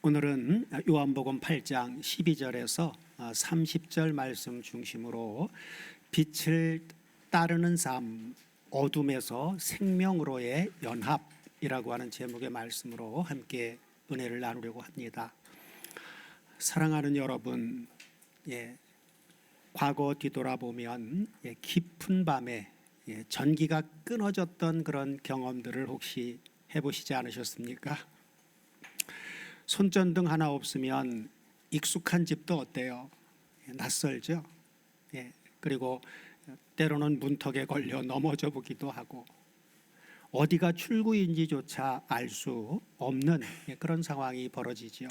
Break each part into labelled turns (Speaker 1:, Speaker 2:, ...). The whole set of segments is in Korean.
Speaker 1: 오늘은 요한복음 8장 12절에서 30절 말씀 중심으로 빛을 따르는 삶, 어둠에서 생명으로의 연합이라고 하는 제목의 말씀으로 함께 은혜를 나누려고 합니다. 사랑하는 여러분, 과거 뒤돌아보면 깊은 밤에 전기가 끊어졌던 그런 경험들을 혹시 해보시지 않으셨습니까? 손전등 하나 없으면 익숙한 집도 어때요? 낯설죠? 그리고 때로는 문턱에 걸려 넘어져 보기도 하고 어디가 출구인지조차 알 수 없는 그런 상황이 벌어지죠.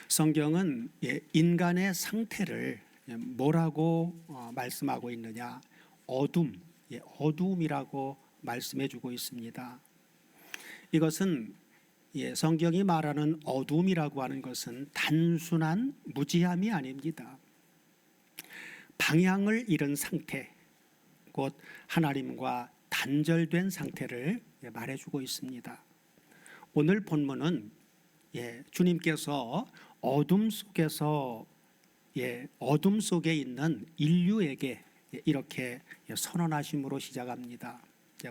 Speaker 1: 성경은 인간의 상태를 뭐라고 말씀하고 있느냐? 어둠이라고 말씀해 주고 있습니다. 이것은 성경이 말하는 어둠이라고 하는 것은 단순한 무지함이 아닙니다. 방향을 잃은 상태, 곧 하나님과 단절된 상태를 말해주고 있습니다. 오늘 본문은 주님께서 어둠 속에 있는 인류에게 이렇게 선언하심으로 시작합니다.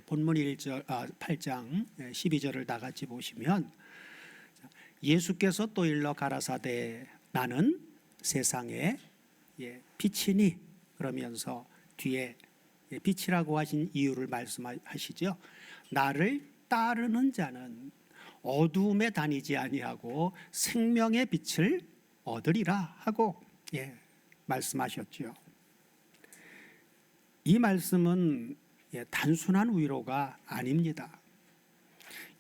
Speaker 1: 본문 8장 12절을 다 같이 보시면 예수께서 또 일러 가라사대 나는 세상의 빛이니 그러면서 뒤에 빛이라고 하신 이유를 말씀하시죠. 나를 따르는 자는 어두움에 다니지 아니하고 생명의 빛을 얻으리라 하고 말씀하셨죠. 이 말씀은 단순한 위로가 아닙니다.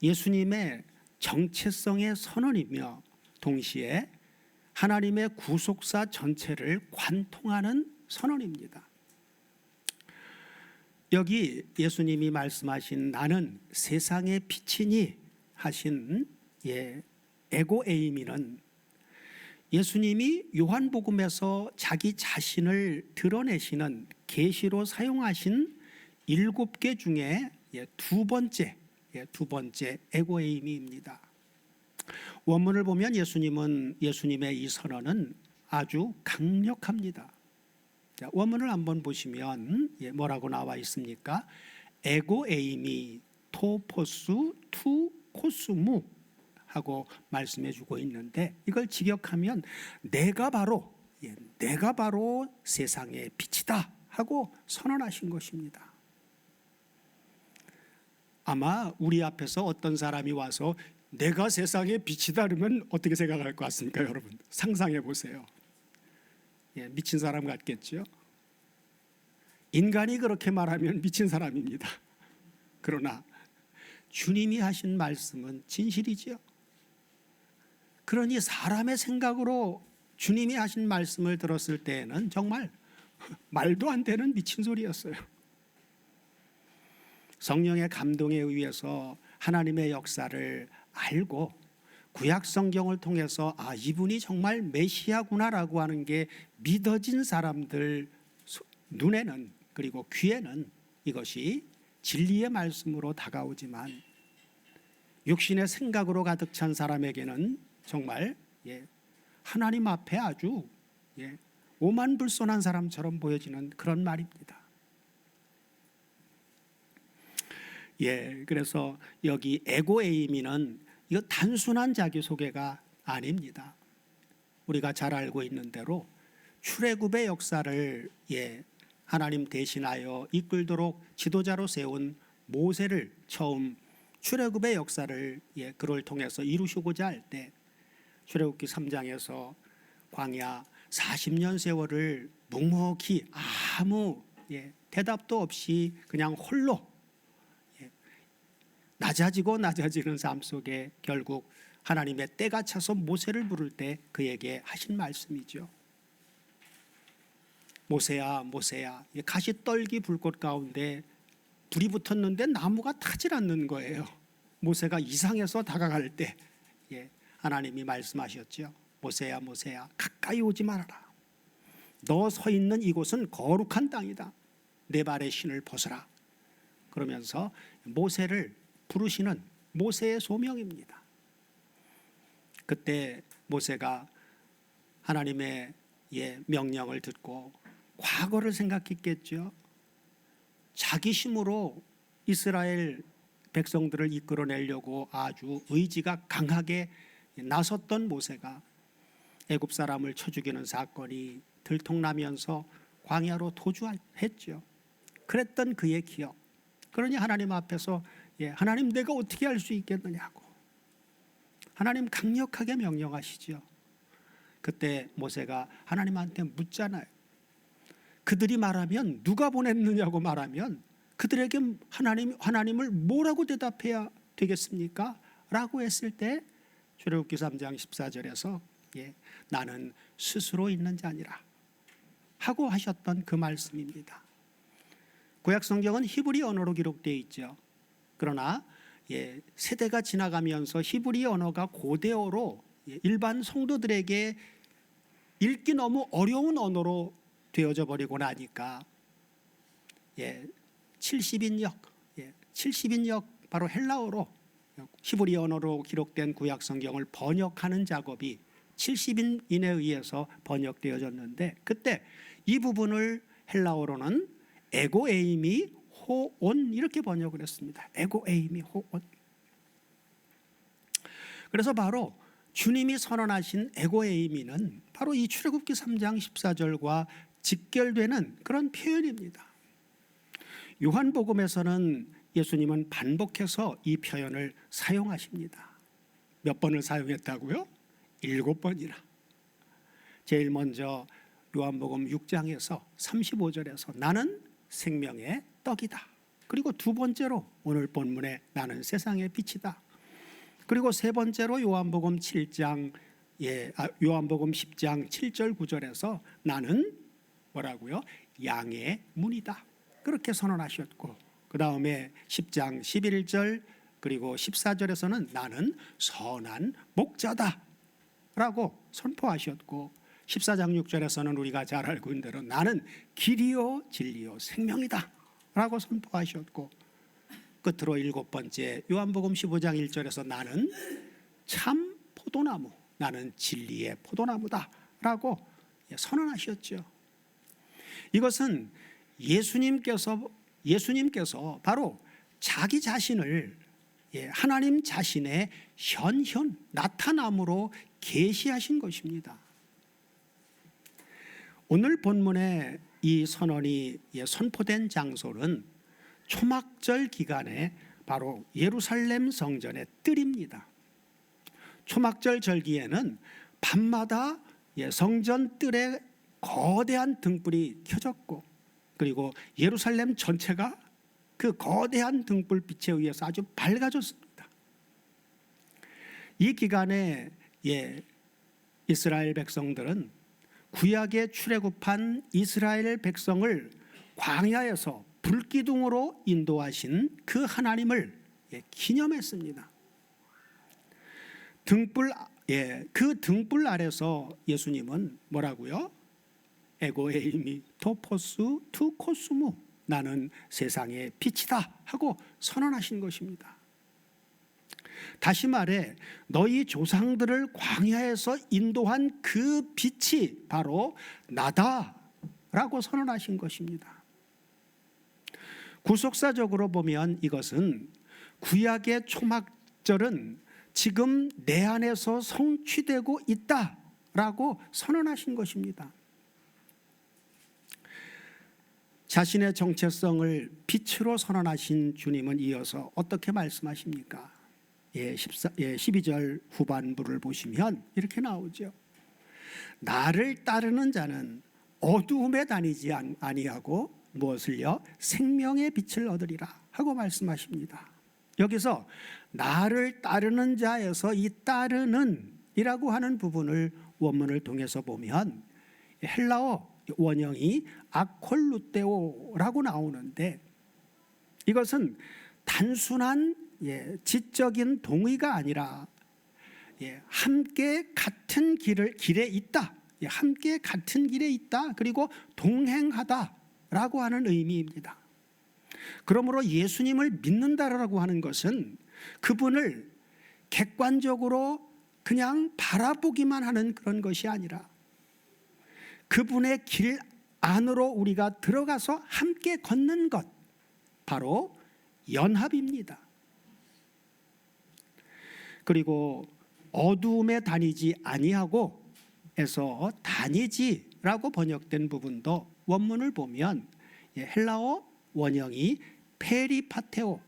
Speaker 1: 예수님의 정체성의 선언이며 동시에 하나님의 구속사 전체를 관통하는 선언입니다. 여기 예수님이 말씀하신 나는 세상의 빛이니 하신 에고에이미는 예수님이 요한복음에서 자기 자신을 드러내시는 계시로 사용하신 7개 중에 두 번째 에고에이미입니다. 원문을 보면 예수님의 이 선언은 아주 강력합니다. 원문을 한번 보시면 뭐라고 나와 있습니까? 에고에이미 토포스 투 코스무 하고 말씀해 주고 있는데 이걸 직역하면 내가 바로 세상의 빛이다 하고 선언하신 것입니다. 아마 우리 앞에서 어떤 사람이 와서 내가 세상의 빛이다 그러면 어떻게 생각할 것 같습니까, 여러분? 상상해 보세요. 미친 사람 같겠죠? 인간이 그렇게 말하면 미친 사람입니다. 그러나 주님이 하신 말씀은 진실이지요. 그러니 사람의 생각으로 주님이 하신 말씀을 들었을 때에는 정말 말도 안 되는 미친 소리였어요. 성령의 감동에 의해서 하나님의 역사를 알고 구약 성경을 통해서 이분이 정말 메시아구나라고 하는 게 믿어진 사람들 눈에는 그리고 귀에는 이것이 진리의 말씀으로 다가오지만 육신의 생각으로 가득 찬 사람에게는 정말 하나님 앞에 아주 오만불손한 사람처럼 보여지는 그런 말입니다. 그래서 여기 에고에이미는 이거 단순한 자기소개가 아닙니다. 우리가 잘 알고 있는 대로 출애굽의 역사를 하나님 대신하여 이끌도록 지도자로 세운 모세를 처음 출애굽의 역사를 그를 통해서 이루시고자 할 때 출애굽기 3장에서 광야 40년 세월을 묵묵히 아무 대답도 없이 그냥 홀로 낮아지는 삶 속에 결국 하나님의 때가 차서 모세를 부를 때 그에게 하신 말씀이죠. 모세야 모세야, 가시떨기 불꽃 가운데 불이 붙었는데 나무가 타질 않는 거예요. 모세가 이상해서 다가갈 때 하나님이 말씀하셨죠. 모세야 모세야, 가까이 오지 말아라. 너 서 있는 이곳은 거룩한 땅이다. 내 발의 신을 벗어라. 그러면서 모세를 부르시는 모세의 소명입니다. 그때 모세가 하나님의 명령을 듣고 과거를 생각했겠죠. 자기 힘으로 이스라엘 백성들을 이끌어내려고 아주 의지가 강하게 나섰던 모세가 애굽 사람을 쳐 죽이는 사건이 들통나면서 광야로 도주했죠. 그랬던 그의 기억. 그러니 하나님 앞에서 하나님 내가 어떻게 할 수 있겠느냐고 하나님 강력하게 명령하시죠. 그때 모세가 하나님한테 묻잖아요. 그들이 말하면 누가 보냈느냐고 말하면 그들에게 하나님을 뭐라고 대답해야 되겠습니까? 라고 했을 때 출애굽기 3장 14절에서 나는 스스로 있는 자니라 하고 하셨던 그 말씀입니다. 구약 성경은 히브리 언어로 기록되어 있죠. 그러나 세대가 지나가면서 히브리 언어가 고대어로 일반 성도들에게 읽기 너무 어려운 언어로 되어져 버리고 나니까 70인역 바로 헬라어로 히브리 언어로 기록된 구약 성경을 번역하는 작업이 70인에 의해서 번역되어졌는데 그때 이 부분을 헬라어로는 에고에이미 호온 이렇게 번역을 했습니다. 에고에이미 호온. 그래서 바로 주님이 선언하신 에고에이미는 바로 이 출애굽기 3장 14절과 직결되는 그런 표현입니다. 요한복음에서는 예수님은 반복해서 이 표현을 사용하십니다. 몇 번을 사용했다고요? 7번이나. 제일 먼저 요한복음 6장에서 35절에서 나는 생명의 떡이다. 그리고 두 번째로 오늘 본문에 나는 세상의 빛이다. 그리고 세 번째로 요한복음 10장 7절 9절에서 나는 뭐라고요? 양의 문이다. 그렇게 선언하셨고 그 다음에 10장 11절 그리고 14절에서는 나는 선한 목자다 라고 선포하셨고 14장 6절에서는 우리가 잘 알고 있는 대로 나는 길이요 진리요 생명이다 라고 선포하셨고 끝으로 7번째 요한복음 15장 1절에서 나는 참 포도나무 나는 진리의 포도나무다 라고 선언하셨죠. 이것은 예수님께서 바로 자기 자신을 하나님 자신의 현현 나타남으로 계시하신 것입니다. 오늘 본문에 이 선언이 선포된 장소는 초막절 기간에 바로 예루살렘 성전의 뜰입니다. 초막절 절기에는 밤마다 성전 뜰에 거대한 등불이 켜졌고 그리고 예루살렘 전체가 그 거대한 등불빛에 의해서 아주 밝아졌습니다. 이 기간에 이스라엘 백성들은 구약에 출애굽한 이스라엘 백성을 광야에서 불기둥으로 인도하신 그 하나님을 기념했습니다. 그 등불 아래서 예수님은 뭐라고요? 에고에이미 토포스 투 코스무 나는 세상의 빛이다 하고 선언하신 것입니다. 다시 말해 너희 조상들을 광야에서 인도한 그 빛이 바로 나다라고 선언하신 것입니다. 구속사적으로 보면 이것은 구약의 초막절은 지금 내 안에서 성취되고 있다라고 선언하신 것입니다. 자신의 정체성을 빛으로 선언하신 주님은 이어서 어떻게 말씀하십니까? 12절 후반부를 보시면 이렇게 나오죠. 나를 따르는 자는 어두움에 다니지 아니하고 무엇을요? 생명의 빛을 얻으리라 하고 말씀하십니다. 여기서 나를 따르는 자에서 이 따르는 이라고 하는 부분을 원문을 통해서 보면 헬라어 원형이 아콜루테오라고 나오는데 이것은 단순한 지적인 동의가 아니라 함께 같은 길에 있다. 함께 같은 길에 있다. 그리고 동행하다라고 하는 의미입니다. 그러므로 예수님을 믿는다라고 하는 것은 그분을 객관적으로 그냥 바라보기만 하는 그런 것이 아니라 그분의 길 안으로 우리가 들어가서 함께 걷는 것, 바로 연합입니다. 그리고 어두움에 다니지 아니하고 에서 다니지라고 번역된 부분도 원문을 보면 헬라어 원형이 페리파테오,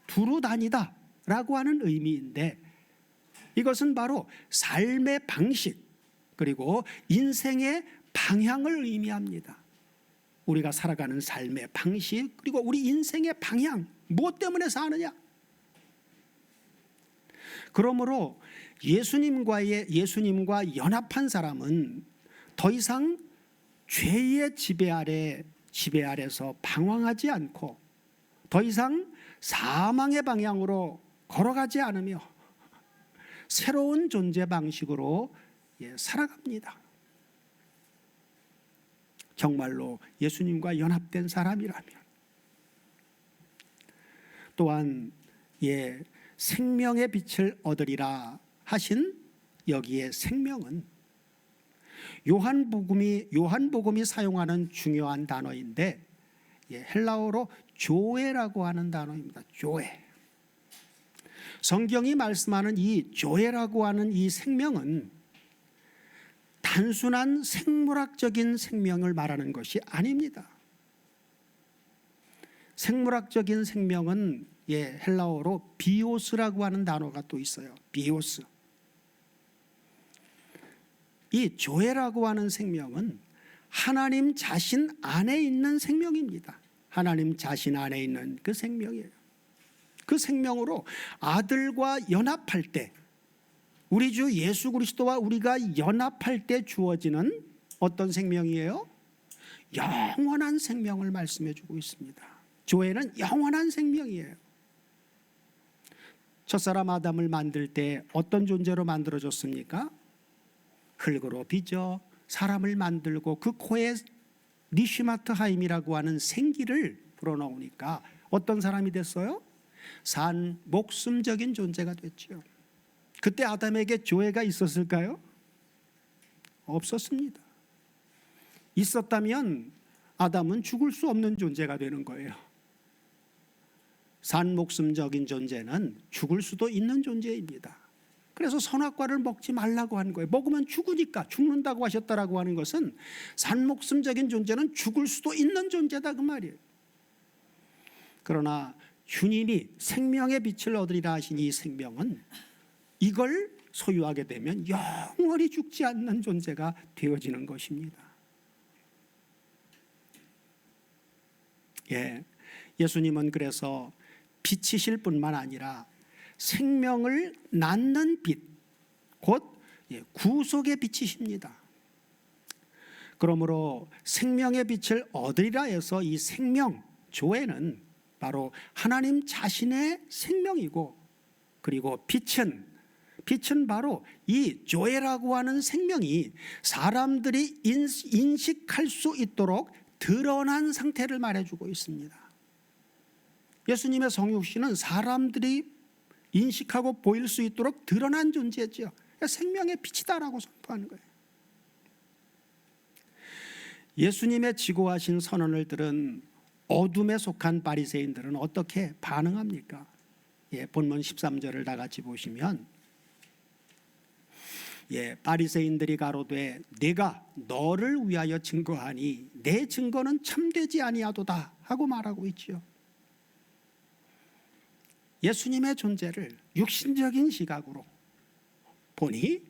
Speaker 1: 두루 다니다 라고 하는 의미인데, 이것은 바로 삶의 방식 그리고 인생의 방향을 의미합니다. 우리가 살아가는 삶의 방식 그리고 우리 인생의 방향, 무엇 때문에 사느냐. 그러므로 예수님과 연합한 사람은 더 이상 죄의 지배 아래서 방황하지 않고 더 이상 사망의 방향으로 걸어가지 않으며 새로운 존재 방식으로 살아갑니다. 정말로 예수님과 연합된 사람이라면. 또한 생명의 빛을 얻으리라 하신 여기에 생명은 요한복음이 사용하는 중요한 단어인데 헬라어로 조에라고 하는 단어입니다. 조에. 성경이 말씀하는 이 조에라고 하는 이 생명은 단순한 생물학적인 생명을 말하는 것이 아닙니다. 생물학적인 생명은 헬라어로 비오스라고 하는 단어가 또 있어요. 비오스. 이 조에라고 하는 생명은 하나님 자신 안에 있는 생명입니다. 하나님 자신 안에 있는 그 생명이에요. 그 생명으로 아들과 연합할 때, 우리 주 예수 그리스도와 우리가 연합할 때 주어지는 어떤 생명이에요? 영원한 생명을 말씀해 주고 있습니다. 조에는 영원한 생명이에요. 첫사람 아담을 만들 때 어떤 존재로 만들어졌습니까? 흙으로 빚어 사람을 만들고 그 코에 니시마트 하임이라고 하는 생기를 불어넣으니까 어떤 사람이 됐어요? 산 목숨적인 존재가 됐죠. 그때 아담에게 조회가 있었을까요? 없었습니다. 있었다면 아담은 죽을 수 없는 존재가 되는 거예요. 산 목숨적인 존재는 죽을 수도 있는 존재입니다. 그래서 선악과를 먹지 말라고 하는 거예요. 먹으면 죽으니까, 죽는다고 하셨다라고 하는 것은 산 목숨적인 존재는 죽을 수도 있는 존재다 그 말이에요. 그러나 주님이 생명의 빛을 얻으리라 하신 이 생명은 이걸 소유하게 되면 영원히 죽지 않는 존재가 되어지는 것입니다. 예수님은 그래서 빛이실 뿐만 아니라 생명을 낳는 빛, 곧 구속의 빛이십니다. 그러므로 생명의 빛을 얻으리라 해서 이 생명, 조에는 바로 하나님 자신의 생명이고, 그리고 빛은 바로 이 조에라고 하는 생명이 사람들이 인식할 수 있도록 드러난 상태를 말해주고 있습니다. 예수님의 성육신은 사람들이 인식하고 보일 수 있도록 드러난 존재죠. 생명의 빛이다라고 선포하는 거예요. 예수님의 지고하신 선언을 들은 어둠에 속한 바리새인들은 어떻게 반응합니까? 본문 13절을 다 같이 보시면 바리새인들이 가로되 내가 너를 위하여 증거하니 내 증거는 참되지 아니하도다 하고 말하고 있지요. 예수님의 존재를 육신적인 시각으로 보니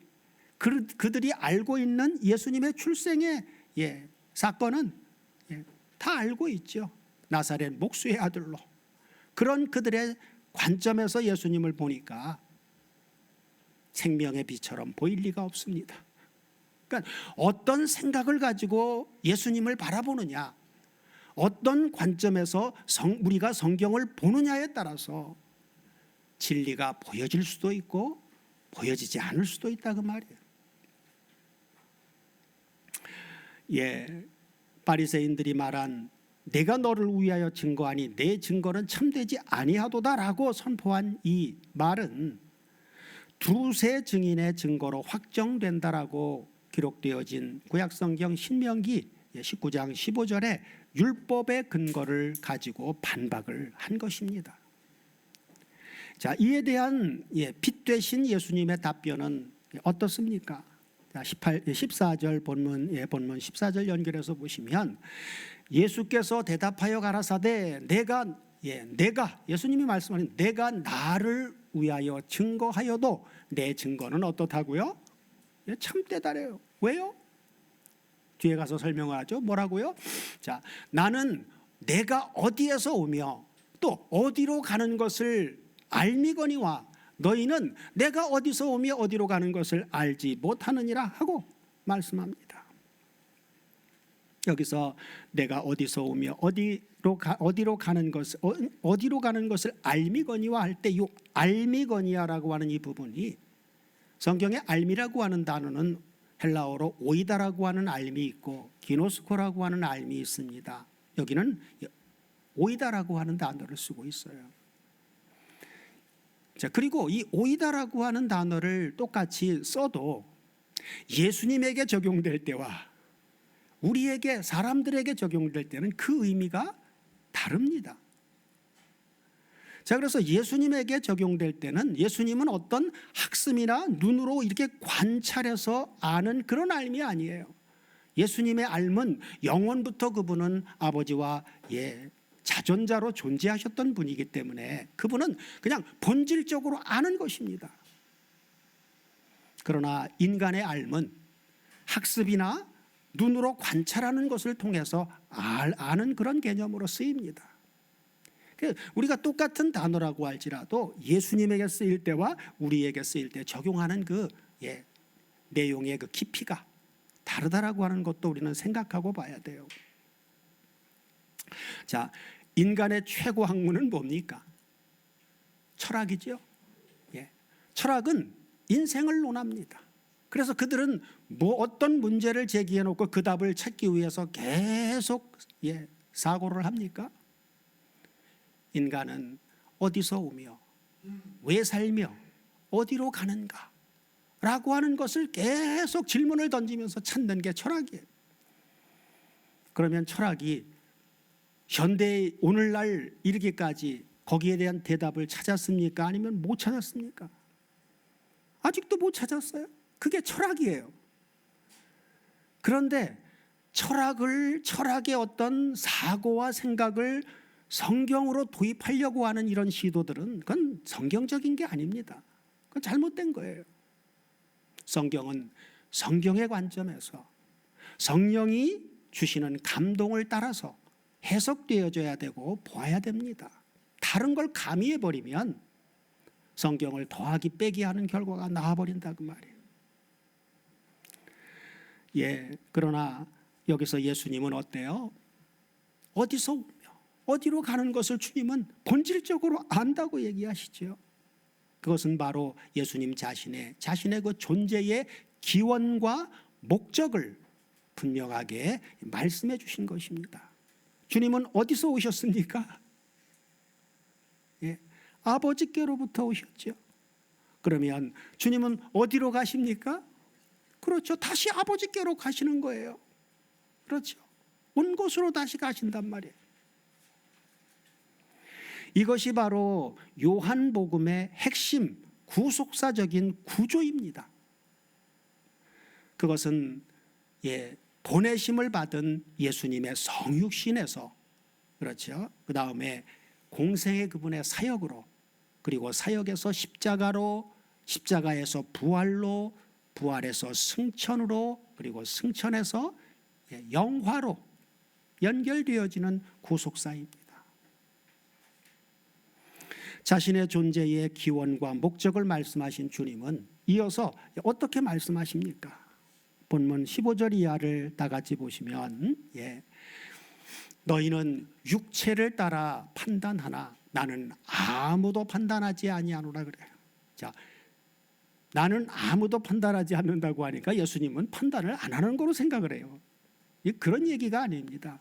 Speaker 1: 그들이 알고 있는 예수님의 출생의 사건은 다 알고 있죠. 나사렛 목수의 아들로. 그런 그들의 관점에서 예수님을 보니까 생명의 빛처럼 보일 리가 없습니다. 그러니까 어떤 생각을 가지고 예수님을 바라보느냐, 어떤 관점에서 우리가 성경을 보느냐에 따라서 진리가 보여질 수도 있고 보여지지 않을 수도 있다 그 말이에요. 바리새인들이 말한 내가 너를 위하여 증거하니 내 증거는 참되지 아니하도다라고 선포한 이 말은 두세 증인의 증거로 확정된다라고 기록되어진 구약성경 신명기 19장 15절에 율법의 근거를 가지고 반박을 한 것입니다. 자, 이에 대한 빛 되신 예수님의 답변은 어떻습니까? 자, 14절 본문 14절 연결해서 보시면 예수께서 대답하여 가라사대 내가 예수님이 말씀하신 내가 나를 위하여 증거하여도 내 증거는 어떻다고요? 참 대단해요. 왜요? 뒤에 가서 설명하죠. 뭐라고요? 자, 나는 내가 어디에서 오며 또 어디로 가는 것을 알미거니와 너희는 내가 어디서 오며 어디로 가는 것을 알지 못하느니라 하고 말씀합니다. 여기서 내가 어디서 오며 어디로 가는 것을 알미거니와 할 때 이 알미거니아라고 하는 이 부분이 성경에 알미라고 하는 단어는 헬라어로 오이다라고 하는 알미 있고 기노스코라고 하는 알미 있습니다. 여기는 오이다라고 하는 단어를 쓰고 있어요. 자, 그리고 이 오이다라고 하는 단어를 똑같이 써도 예수님에게 적용될 때와 우리에게 사람들에게 적용될 때는 그 의미가 다릅니다. 자, 그래서 예수님에게 적용될 때는 예수님은 어떤 학습이나 눈으로 이렇게 관찰해서 아는 그런 알미 아니에요. 예수님의 알은 영원부터 그분은 아버지와 자존자로 존재하셨던 분이기 때문에 그분은 그냥 본질적으로 아는 것입니다. 그러나 인간의 알은 학습이나 눈으로 관찰하는 것을 통해서 아는 그런 개념으로 쓰입니다. 우리가 똑같은 단어라고 할지라도 예수님에게 쓰일 때와 우리에게 쓰일 때 적용하는 그 내용의 그 깊이가 다르다라고 하는 것도 우리는 생각하고 봐야 돼요. 자, 인간의 최고 학문은 뭡니까? 철학이죠. 철학은 인생을 논합니다. 그래서 그들은 어떤 문제를 제기해 놓고 그 답을 찾기 위해서 계속 사고를 합니까? 인간은 어디서 오며 왜 살며 어디로 가는가 라고 하는 것을 계속 질문을 던지면서 찾는 게 철학이에요. 그러면 철학이 현대의 오늘날 이르기까지 거기에 대한 대답을 찾았습니까? 아니면 못 찾았습니까? 아직도 못 찾았어요. 그게 철학이에요. 그런데 철학의 어떤 사고와 생각을 성경으로 도입하려고 하는 이런 시도들은 그건 성경적인 게 아닙니다. 그건 잘못된 거예요. 성경은 성경의 관점에서 성령이 주시는 감동을 따라서 해석되어져야 되고 보아야 됩니다. 다른 걸 가미해버리면 성경을 더하기 빼기 하는 결과가 나와버린다 그 말이에요. 그러나 여기서 예수님은 어때요? 어디서 오며 어디로 가는 것을 주님은 본질적으로 안다고 얘기하시죠. 그것은 바로 예수님 자신의 그 존재의 기원과 목적을 분명하게 말씀해 주신 것입니다. 주님은 어디서 오셨습니까? 아버지께로부터 오셨죠. 그러면 주님은 어디로 가십니까? 그렇죠. 다시 아버지께로 가시는 거예요. 그렇죠. 온 곳으로 다시 가신단 말이에요. 이것이 바로 요한복음의 핵심 구속사적인 구조입니다. 그것은 보내심을 받은 예수님의 성육신에서 그렇죠. 그 다음에 공생의 그분의 사역으로 그리고 사역에서 십자가에서 부활로 부활에서 승천으로 그리고 승천에서 영화로 연결되어지는 구속사입니다. 자신의 존재의 기원과 목적을 말씀하신 주님은 이어서 어떻게 말씀하십니까? 본문 15절 이하를 다 같이 보시면 너희는 육체를 따라 판단하나 나는 아무도 판단하지 아니하노라 그래요. 자, 나는 아무도 판단하지 않는다고 하니까 예수님은 판단을 안 하는 거로 생각을 해요. 그런 얘기가 아닙니다.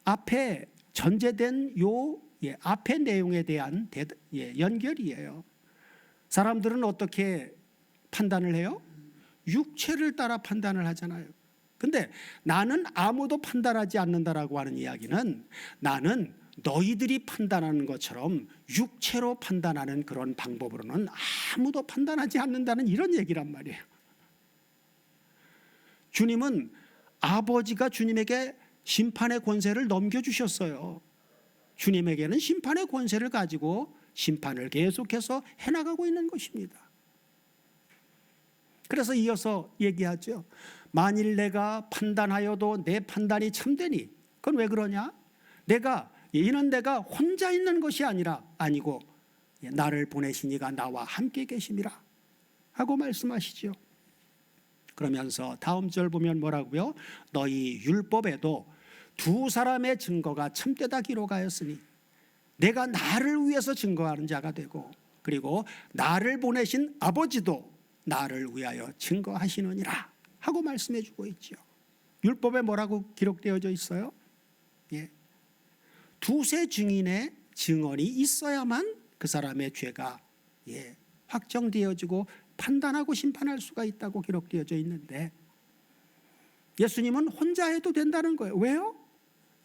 Speaker 1: 앞에 전제된 앞의 내용에 대한 연결이에요. 사람들은 어떻게 판단을 해요? 육체를 따라 판단을 하잖아요. 근데 나는 아무도 판단하지 않는다라고 하는 이야기는 나는 너희들이 판단하는 것처럼 육체로 판단하는 그런 방법으로는 아무도 판단하지 않는다는 이런 얘기란 말이에요. 주님은 아버지가 주님에게 심판의 권세를 넘겨주셨어요. 주님에게는 심판의 권세를 가지고 심판을 계속해서 해나가고 있는 것입니다. 그래서 이어서 얘기하죠. 만일 내가 판단하여도 내 판단이 참되니, 그건 왜 그러냐? 이는 내가 혼자 있는 것이 아니고 나를 보내신 이가 나와 함께 계심이라 하고 말씀하시죠. 그러면서 다음 절 보면 뭐라고요? 너희 율법에도 두 사람의 증거가 참되다 기록하였으니 내가 나를 위해서 증거하는 자가 되고 그리고 나를 보내신 아버지도 나를 위하여 증거하시느니라 하고 말씀해 주고 있죠. 율법에 뭐라고 기록되어져 있어요? 두세 증인의 증언이 있어야만 그 사람의 죄가 확정되어지고 판단하고 심판할 수가 있다고 기록되어져 있는데 예수님은 혼자 해도 된다는 거예요. 왜요?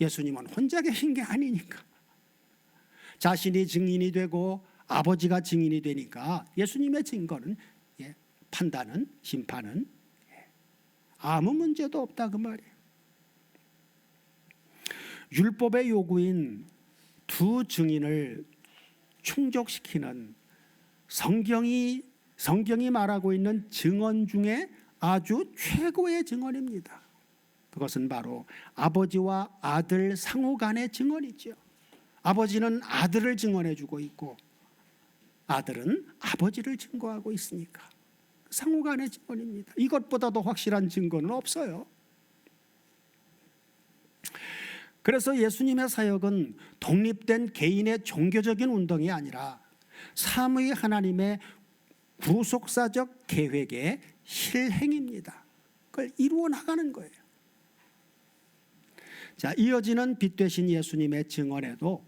Speaker 1: 예수님은 혼자 계신 게 아니니까. 자신이 증인이 되고 아버지가 증인이 되니까 예수님의 증거는 판단은 심판은 아무 문제도 없다 그 말이에요. 율법의 요구인 두 증인을 충족시키는 성경이 말하고 있는 증언 중에 아주 최고의 증언입니다. 그것은 바로 아버지와 아들 상호 간의 증언이죠. 아버지는 아들을 증언해 주고 있고 아들은 아버지를 증거하고 있으니까 상호 간의 증언입니다. 이것보다 더 확실한 증거는 없어요. 그래서 예수님의 사역은 독립된 개인의 종교적인 운동이 아니라 삼위 하나님의 구속사적 계획의 실행입니다. 그걸 이루어 나가는 거예요. 자, 이어지는 빛 되신 예수님의 증언에도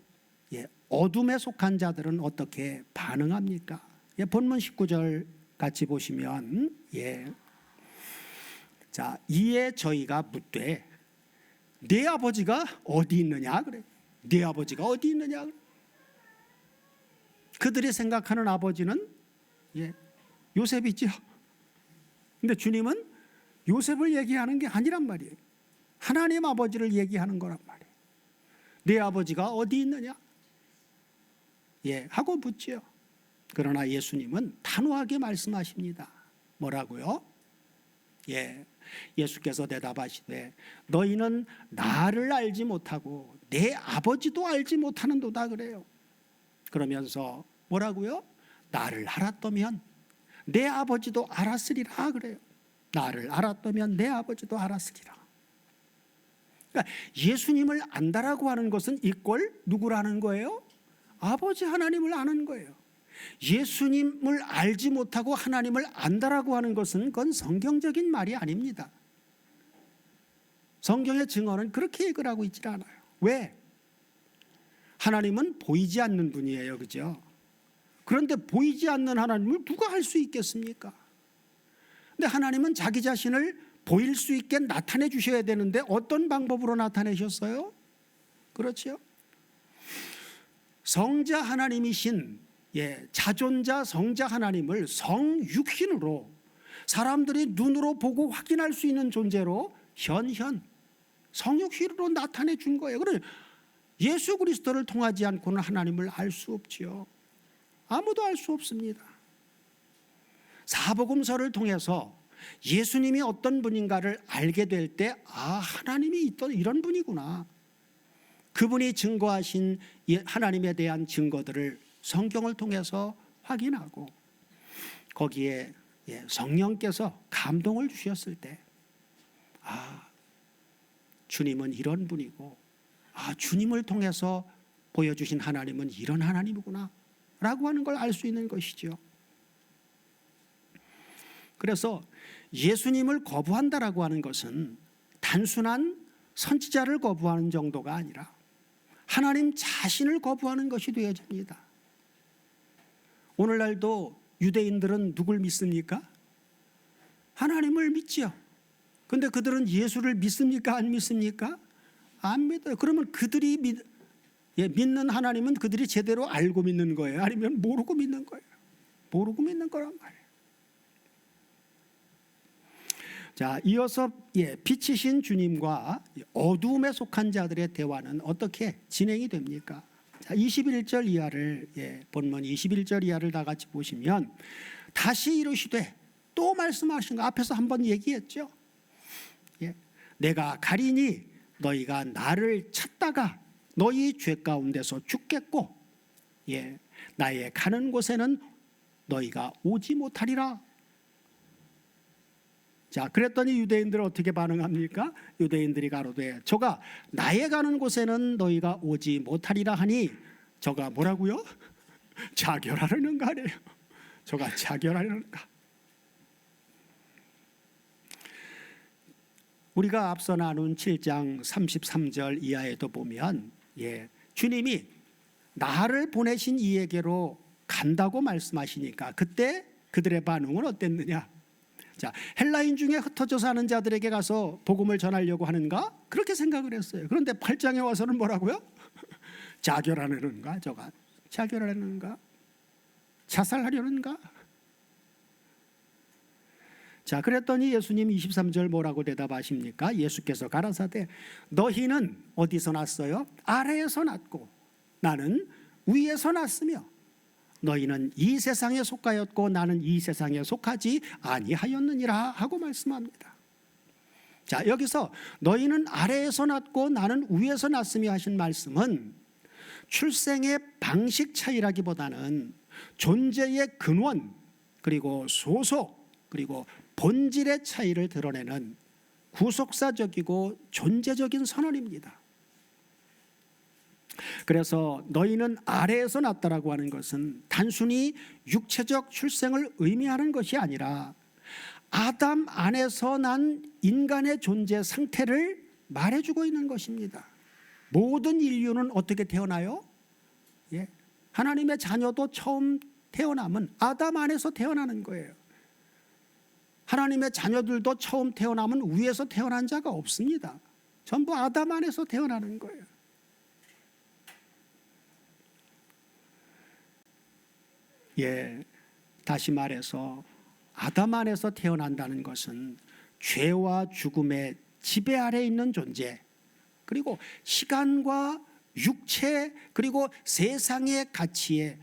Speaker 1: 어둠에 속한 자들은 어떻게 반응합니까? 본문 19절 같이 보시면 자, 이에 저희가 묻되 네 아버지가 어디 있느냐 그래. 네 아버지가 어디 있느냐 그래. 그들이 생각하는 아버지는 요셉이죠. 근데 주님은 요셉을 얘기하는 게 아니란 말이에요. 하나님 아버지를 얘기하는 거란 말이에요. 네 아버지가 어디 있느냐? 하고 묻지요. 그러나 예수님은 단호하게 말씀하십니다. 뭐라고요? 예수께서 대답하시되 너희는 나를 알지 못하고 내 아버지도 알지 못하는도다 그래요. 그러면서 뭐라고요? 나를 알았다면 내 아버지도 알았으리라 그래요. 나를 알았다면 내 아버지도 알았으리라. 그러니까 예수님을 안다라고 하는 것은 이꼴 누구라는 거예요? 아버지 하나님을 아는 거예요. 예수님을 알지 못하고 하나님을 안다라고 하는 것은 그건 성경적인 말이 아닙니다. 성경의 증언은 그렇게 얘기를 하고 있지 않아요. 왜? 하나님은 보이지 않는 분이에요. 그죠? 그런데 보이지 않는 하나님을 누가 알 수 있겠습니까? 근데 하나님은 자기 자신을 보일 수 있게 나타내 주셔야 되는데 어떤 방법으로 나타내셨어요? 그렇죠? 성자 하나님이신 자존자 성자 하나님을 성육신으로 사람들이 눈으로 보고 확인할 수 있는 존재로 성육신으로 나타내 준 거예요. 그래 예수 그리스도를 통하지 않고는 하나님을 알 수 없지요. 아무도 알 수 없습니다. 사복음서를 통해서 예수님이 어떤 분인가를 알게 될 때 하나님이 이런 분이구나. 그분이 증거하신 하나님에 대한 증거들을 성경을 통해서 확인하고 거기에 성령께서 감동을 주셨을 때 주님은 이런 분이고 주님을 통해서 보여주신 하나님은 이런 하나님이구나 라고 하는 걸 알 수 있는 것이죠. 그래서 예수님을 거부한다라고 하는 것은 단순한 선지자를 거부하는 정도가 아니라 하나님 자신을 거부하는 것이 되어집니다. 오늘날도 유대인들은 누굴 믿습니까? 하나님을 믿지요. 근데 그들은 예수를 믿습니까? 안 믿습니까? 안 믿어요. 그러면 그들이 믿는 하나님은 그들이 제대로 알고 믿는 거예요? 아니면 모르고 믿는 거예요? 모르고 믿는 거란 말이에요. 자, 이어서 빛이신 주님과 어두움에 속한 자들의 대화는 어떻게 진행이 됩니까? 자, 21절 이하를 본문 21절 이하를 다 같이 보시면 다시 이르시되, 또 말씀하신 거 앞에서 한번 얘기했죠. 내가 가리니 너희가 나를 찾다가 너희 죄 가운데서 죽겠고 나의 가는 곳에는 너희가 오지 못하리라. 자, 그랬더니 유대인들은 어떻게 반응합니까? 유대인들이 가로되 저가 나의 가는 곳에는 너희가 오지 못하리라 하니 저가 뭐라고요? 자결하려는가 하네요. 저가 자결하려는가. 우리가 앞서 나눈 7장 33절 이하에도 보면 주님이 나를 보내신 이에게로 간다고 말씀하시니까 그때 그들의 반응은 어땠느냐? 자, 헬라인 중에 흩어져 사는 자들에게 가서 복음을 전하려고 하는가? 그렇게 생각을 했어요. 그런데 8장에 와서는 뭐라고요? 자결하려는가? 저가 자결하려는가? 자살하려는가? 자, 그랬더니 예수님 23절 뭐라고 대답하십니까? 예수께서 가라사대 너희는 어디서 났어요? 아래에서 났고 나는 위에서 났으며 너희는 이 세상에 속하였고 나는 이 세상에 속하지 아니하였느니라 하고 말씀합니다. 자, 여기서 너희는 아래에서 났고 나는 위에서 났으며 하신 말씀은 출생의 방식 차이라기보다는 존재의 근원 그리고 소속 그리고 본질의 차이를 드러내는 구속사적이고 존재적인 선언입니다. 그래서 너희는 아래에서 났다라고 하는 것은 단순히 육체적 출생을 의미하는 것이 아니라 아담 안에서 난 인간의 존재 상태를 말해주고 있는 것입니다. 모든 인류는 어떻게 태어나요? 하나님의 자녀도 처음 태어남은 아담 안에서 태어나는 거예요. 하나님의 자녀들도 처음 태어나면 위에서 태어난 자가 없습니다. 전부 아담 안에서 태어나는 거예요. 다시 말해서 아담 안에서 태어난다는 것은 죄와 죽음의 지배 아래 있는 존재, 그리고 시간과 육체 그리고 세상의 가치에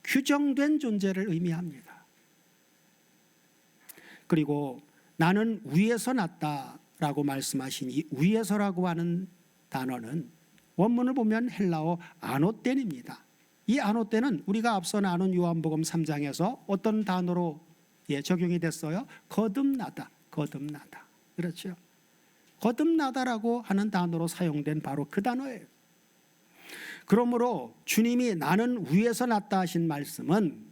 Speaker 1: 규정된 존재를 의미합니다. 그리고 나는 위에서 났다라고 말씀하신 이 위에서라고 하는 단어는 원문을 보면 헬라어 아노텐입니다. 이 아노텐은 우리가 앞서 나눈 요한복음 3장에서 어떤 단어로 적용이 됐어요? 거듭나다, 거듭나다. 그렇죠? 거듭나다라고 하는 단어로 사용된 바로 그 단어예요. 그러므로 주님이 나는 위에서 났다 하신 말씀은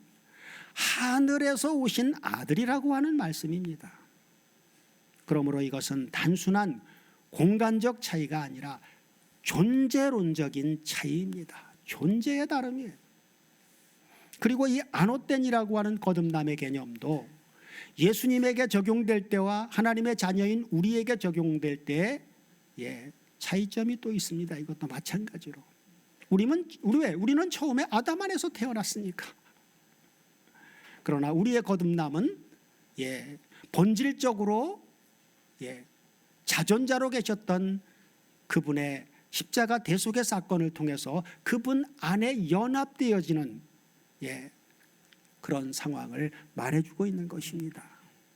Speaker 1: 하늘에서 오신 아들이라고 하는 말씀입니다. 그러므로 이것은 단순한 공간적 차이가 아니라 존재론적인 차이입니다. 존재의 다름이에요. 그리고 이 아노텐이라고 하는 거듭남의 개념도 예수님에게 적용될 때와 하나님의 자녀인 우리에게 적용될 때의 차이점이 또 있습니다. 이것도 마찬가지로 우리는 처음에 아담 안에서 태어났으니까. 그러나 우리의 거듭남은 본질적으로 자존자로 계셨던 그분의 십자가 대속의 사건을 통해서 그분 안에 연합되어지는 그런 상황을 말해주고 있는 것입니다.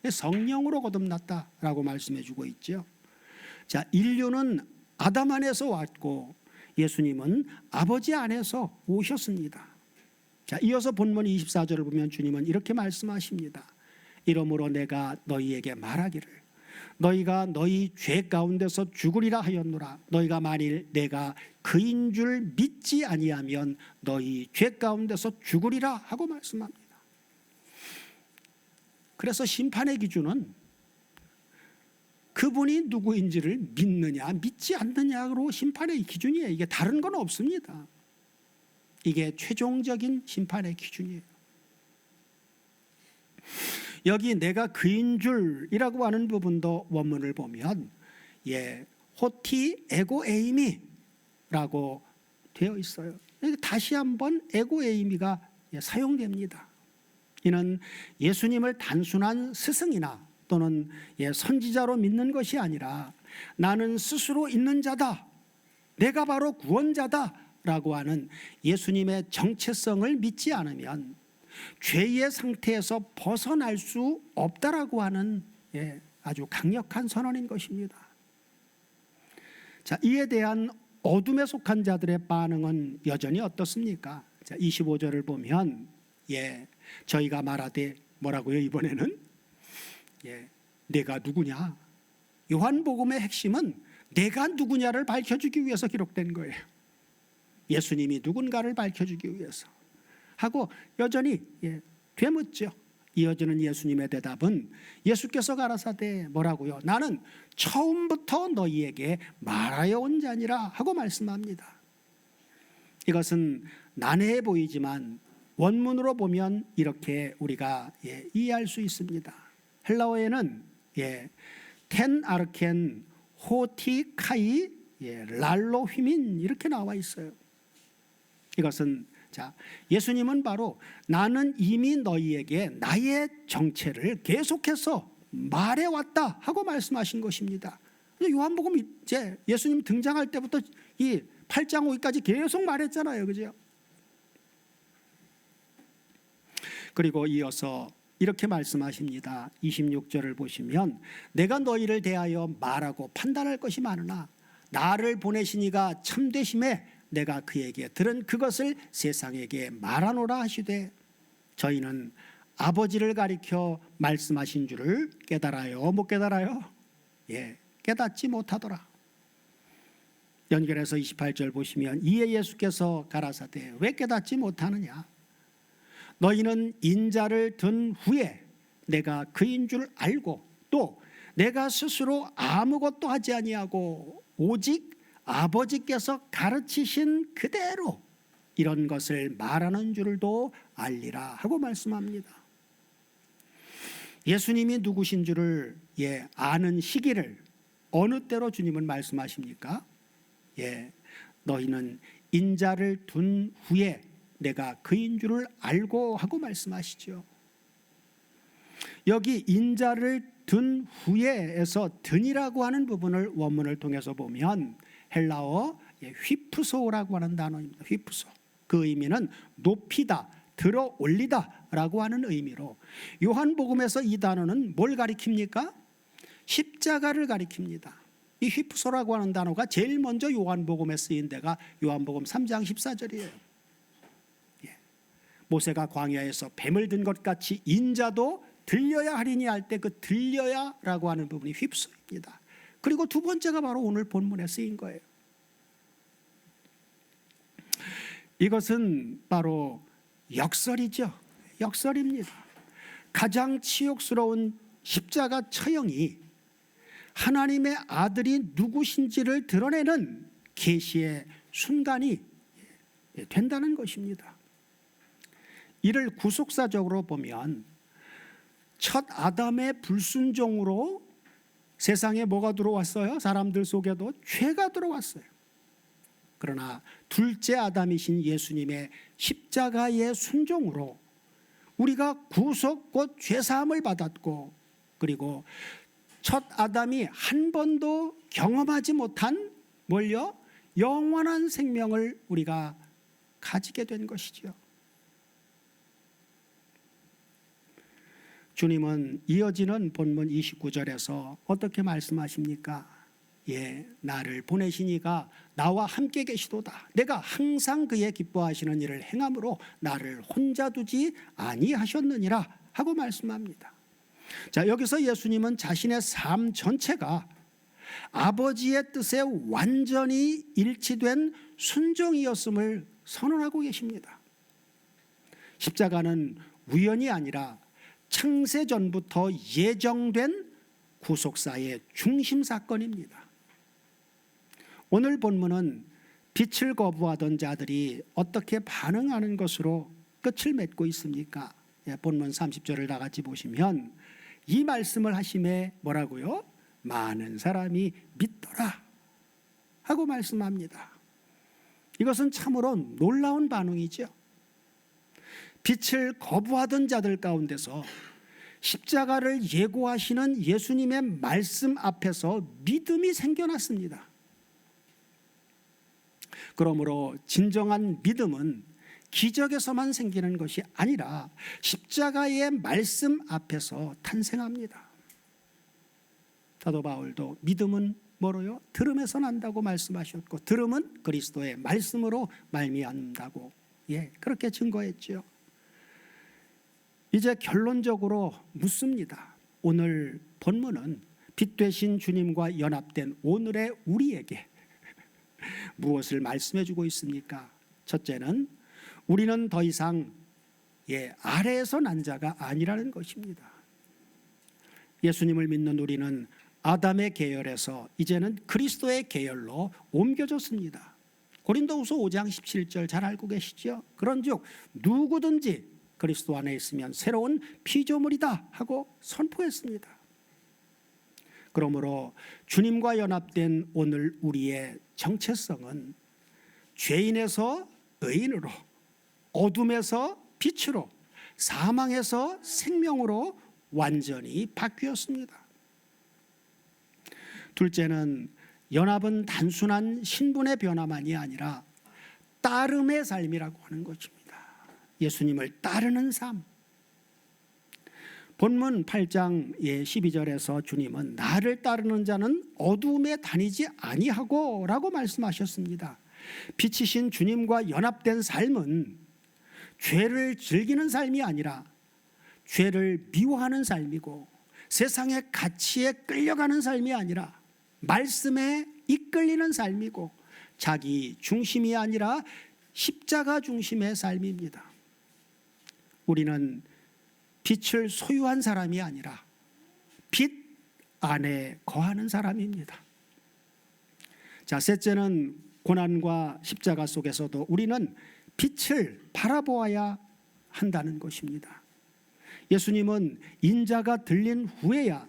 Speaker 1: 성령으로 거듭났다라고 말씀해주고 있죠. 자, 인류는 아담 안에서 왔고 예수님은 아버지 안에서 오셨습니다. 자, 이어서 본문 24절을 보면 주님은 이렇게 말씀하십니다. 이러므로 내가 너희에게 말하기를 너희가 너희 죄 가운데서 죽으리라 하였노라. 너희가 만일 내가 그인 줄 믿지 아니하면 너희 죄 가운데서 죽으리라 하고 말씀합니다. 그래서 심판의 기준은 그분이 누구인지를 믿느냐 믿지 않느냐로 심판의 기준이에요. 이게 다른 건 없습니다. 이게 최종적인 심판의 기준이에요. 여기 내가 그인 줄이라고 하는 부분도 원문을 보면 호티 에고 에이미라고 되어 있어요. 다시 한번 에고 에이미가 사용됩니다. 이는 예수님을 단순한 스승이나 또는 선지자로 믿는 것이 아니라 나는 스스로 있는 자다, 내가 바로 구원자다 라고 하는 예수님의 정체성을 믿지 않으면 죄의 상태에서 벗어날 수 없다라고 하는 아주 강력한 선언인 것입니다. 자, 이에 대한 어둠에 속한 자들의 반응은 여전히 어떻습니까? 자, 25절을 보면 저희가 말하되 뭐라고요? 이번에는 내가 누구냐? 요한복음의 핵심은 내가 누구냐를 밝혀주기 위해서 기록된 거예요. 예수님이 누군가를 밝혀주기 위해서 하고 여전히 되묻죠. 이어지는 예수님의 대답은 예수께서 가라사대 뭐라고요? 나는 처음부터 너희에게 말하여 온 자니라 하고 말씀합니다. 이것은 난해해 보이지만 원문으로 보면 이렇게 우리가 이해할 수 있습니다. 헬라어에는 텐 아르켄 호티 카이 랄로 휘민 이렇게 나와 있어요. 이것은 예수님은 바로 나는 이미 너희에게 나의 정체를 계속해서 말해왔다 하고 말씀하신 것입니다. 요한복음 이제 예수님 등장할 때부터 이 8장 5기까지 계속 말했잖아요. 그죠? 그리고 이어서 이렇게 말씀하십니다. 26절을 보시면 내가 너희를 대하여 말하고 판단할 것이 많으나 나를 보내신 이가 참되심에 내가 그에게 들은 그것을 세상에게 말하노라 하시되 저희는 아버지를 가리켜 말씀하신 줄을 깨달아요. 못 깨달아요? 깨닫지 못하더라. 연결해서 28절 보시면 이에 예수께서 가라사대 왜 깨닫지 못하느냐? 너희는 인자를 든 후에 내가 그인 줄 알고 또 내가 스스로 아무것도 하지 아니하고 오직 아버지께서 가르치신 그대로 이런 것을 말하는 줄도 알리라 하고 말씀합니다. 예수님이 누구신 줄을 아는 시기를 어느 때로 주님은 말씀하십니까? 너희는 인자를 둔 후에 내가 그인 줄을 알고 하고 말씀하시죠. 여기 인자를 둔 후에에서 든이라고 하는 부분을 원문을 통해서 보면 헬라어 휘프소라고 하는 단어입니다. 휘프소. 그 의미는 높이다, 들어 올리다 라고 하는 의미로 요한복음에서 이 단어는 뭘 가리킵니까? 십자가를 가리킵니다. 이 휘프소라고 하는 단어가 제일 먼저 요한복음에 쓰인 데가 요한복음 3장 14절이에요. 모세가 광야에서 뱀을 든 것 같이 인자도 들려야 하리니 할 때 그 들려야라고 하는 부분이 휘프소입니다. 그리고 두 번째가 바로 오늘 본문에 쓰인 거예요. 이것은 바로 역설이죠. 역설입니다. 가장 치욕스러운 십자가 처형이 하나님의 아들이 누구신지를 드러내는 계시의 순간이 된다는 것입니다. 이를 구속사적으로 보면 첫 아담의 불순종으로 세상에 뭐가 들어왔어요? 사람들 속에도 죄가 들어왔어요. 그러나 둘째 아담이신 예수님의 십자가의 순종으로 우리가 구속 곧 죄사함을 받았고 그리고 첫 아담이 한 번도 경험하지 못한 뭘요? 영원한 생명을 우리가 가지게 된 것이죠. 주님은 이어지는 본문 29절에서 어떻게 말씀하십니까? 나를 보내신 이가 나와 함께 계시도다. 내가 항상 그의 기뻐하시는 일을 행함으로 나를 혼자 두지 아니하셨느니라 하고 말씀합니다. 자, 여기서 예수님은 자신의 삶 전체가 아버지의 뜻에 완전히 일치된 순종이었음을 선언하고 계십니다. 십자가는 우연이 아니라 창세전부터 예정된 구속사의 중심 사건입니다. 오늘 본문은 빛을 거부하던 자들이 어떻게 반응하는 것으로 끝을 맺고 있습니까? 본문 30절을 다 같이 보시면 이 말씀을 하심에 뭐라고요? 많은 사람이 믿더라 하고 말씀합니다. 이것은 참으로 놀라운 반응이죠. 빛을 거부하던 자들 가운데서 십자가를 예고하시는 예수님의 말씀 앞에서 믿음이 생겨났습니다. 그러므로 진정한 믿음은 기적에서만 생기는 것이 아니라 십자가의 말씀 앞에서 탄생합니다. 사도 바울도 믿음은 뭐로요? 들음에서 난다고 말씀하셨고 들음은 그리스도의 말씀으로 말미암다고 그렇게 증거했죠. 이제 결론적으로 묻습니다. 오늘 본문은 빛 되신 주님과 연합된 오늘의 우리에게 무엇을 말씀해 주고 있습니까? 첫째는 우리는 더 이상 아래에서 난 자가 아니라는 것입니다. 예수님을 믿는 우리는 아담의 계열에서 이제는 그리스도의 계열로 옮겨졌습니다. 고린도후서 5장 17절 잘 알고 계시죠? 그런즉 누구든지 그리스도 안에 있으면 새로운 피조물이다 하고 선포했습니다. 그러므로 주님과 연합된 오늘 우리의 정체성은 죄인에서 의인으로, 어둠에서 빛으로, 사망에서 생명으로 완전히 바뀌었습니다. 둘째는 연합은 단순한 신분의 변화만이 아니라 따름의 삶이라고 하는 것입니다. 예수님을 따르는 삶. 본문 8장 12절에서 주님은 나를 따르는 자는 어두움에 다니지 아니하고 라고 말씀하셨습니다. 빛이신 주님과 연합된 삶은 죄를 즐기는 삶이 아니라 죄를 미워하는 삶이고 세상의 가치에 끌려가는 삶이 아니라 말씀에 이끌리는 삶이고 자기 중심이 아니라 십자가 중심의 삶입니다. 우리는 빛을 소유한 사람이 아니라 빛 안에 거하는 사람입니다. 자, 셋째는 고난과 십자가 속에서도 우리는 빛을 바라보아야 한다는 것입니다. 예수님은 인자가 들린 후에야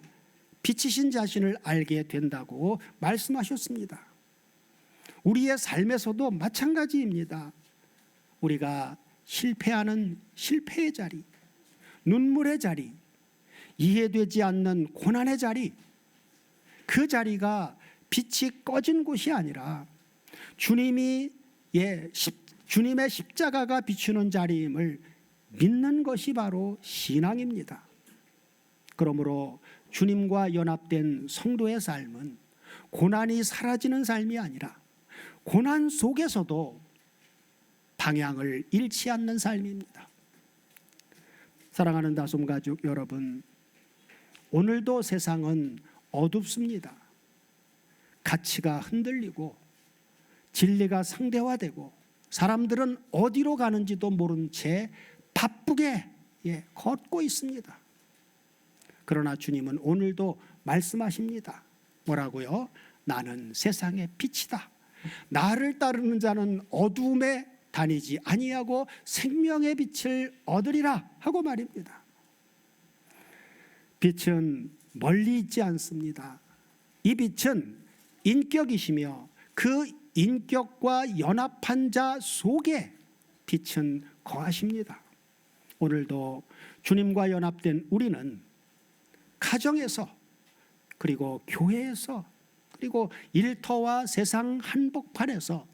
Speaker 1: 빛이신 자신을 알게 된다고 말씀하셨습니다. 우리의 삶에서도 마찬가지입니다. 우리가 실패하는 실패의 자리, 눈물의 자리, 이해되지 않는 고난의 자리, 그 자리가 빛이 꺼진 곳이 아니라 주님의 십자가가 비추는 자리임을 믿는 것이 바로 신앙입니다. 그러므로 주님과 연합된 성도의 삶은 고난이 사라지는 삶이 아니라 고난 속에서도 방향을 잃지 않는 삶입니다. 사랑하는 다솜 가족 여러분, 오늘도 세상은 어둡습니다. 가치가 흔들리고 진리가 상대화되고 사람들은 어디로 가는지도 모른 채 바쁘게 걷고 있습니다. 그러나 주님은 오늘도 말씀하십니다. 뭐라고요? 나는 세상의 빛이다. 나를 따르는 자는 어두움에 다니지 아니하고 생명의 빛을 얻으리라 하고 말입니다. 빛은 멀리 있지 않습니다. 이 빛은 인격이시며 그 인격과 연합한 자 속에 빛은 거하십니다. 오늘도 주님과 연합된 우리는 가정에서 그리고 교회에서 그리고 일터와 세상 한복판에서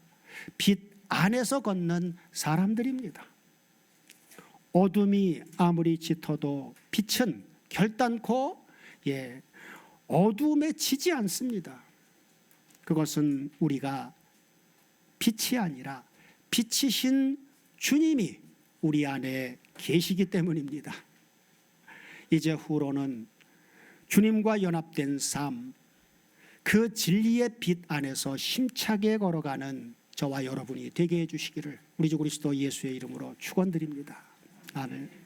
Speaker 1: 빛 안에서 걷는 사람들입니다. 어둠이 아무리 짙어도 빛은 결단코 어둠에 지지 않습니다. 그것은 우리가 빛이 아니라 빛이신 주님이 우리 안에 계시기 때문입니다. 이제 후로는 주님과 연합된 삶, 그 진리의 빛 안에서 힘차게 걸어가는 저와 여러분이 되게 해주시기를 우리 주 그리스도 예수의 이름으로 축원드립니다. 아멘.